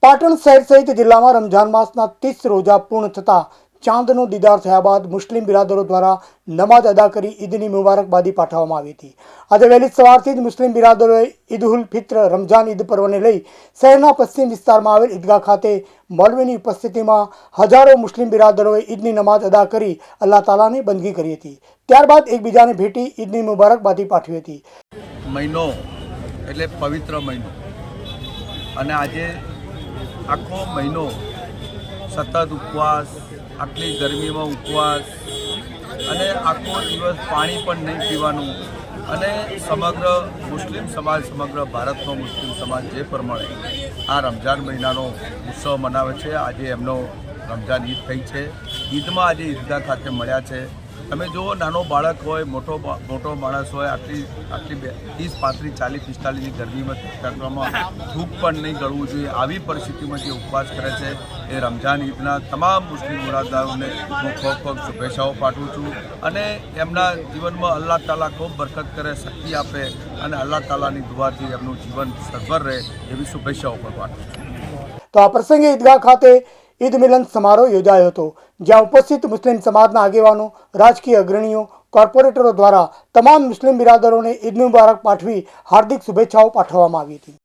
પાટણ શહેર સહિત જિલ્લામાં રમઝાન માસના 30 રોજા પૂર્ણ થતા ચાંદનો દીદાર થયા બાદ મુસ્લિમ બિરાદરો દ્વારા નમાઝ અદા કરી ઈદની મુબારકબાદી પાઠવવામાં આવી હતી। આજે વહેલી સવારથી જ મુસ્લિમ બિરાદરોએ ઈદ ઉલ ફિત્ર રમઝાન ઈદ પર્વને લઈ શહેરના પશ્ચિમ વિસ્તારમાં આવેલ ઈદગાહ ખાતે મૌલવીની ઉપસ્થિતિમાં હજારો મુસ્લિમ બિરાદરોએ ઈદની નમાઝ અદા કરી અલ્લાહ તાલાની બંદગી કરી હતી। ત્યારબાદ એકબીજાને ભેટી ઈદની મુબારકબાદી પાઠવી હતી। મહિનો એટલે પવિત્ર મહિનો અને આજે આખો મહિનો સતત ઉપવાસ, આટલી ગરમીમાં ઉપવાસ અને આખો દિવસ પાણી પણ નહીં પીવાનું અને સમગ્ર મુસ્લિમ સમાજ, સમગ્ર ભારતનો મુસ્લિમ સમાજ જે પ્રમાણે આ રમઝાન મહિનાનો ઉત્સવ મનાવે છે, આજે એમનો રમઝાન ઈદ થઈ છે। ઈદમાં આજે ઈદગાહ ખાતે મળ્યા છે। તમે જુઓ, નાનો બાળક હોય, મોટો માણસ હોય, આટલી 30, 35, 40, 45ની ગરમીમાં તડકામાં થૂક પણ નહીં ગળવું જોઈએ। આવી પરિસ્થિતિમાં જે ઉપવાસ કરે છે એ રમઝાન ઈદના તમામ મુસ્લિમ બિરાદરોને હું ખૂબ શુભેચ્છાઓ પાઠવું છું અને એમના જીવનમાં અલ્લાહ તાલા ખૂબ બરકત કરે, શક્તિ આપે અને અલ્લાહ તાલાની દુઆથી એમનું જીવન સગવર રહે એવી શુભેચ્છાઓ પણ પાઠવું છું। તો આ પ્રસંગે ઈદગાહ ખાતે ઈદ મિલન સમારોહ યોજાયો હતો, જ્યાં ઉપસ્થિત મુસ્લિમ સમાજના આગેવાનો, રાજકીય અગ્રણીઓ, કોર્પોરેટરો દ્વારા તમામ મુસ્લિમ બિરાદરોને ઈદ મુબારક પાઠવી હાર્દિક શુભેચ્છાઓ પાઠવવામાં આવી હતી।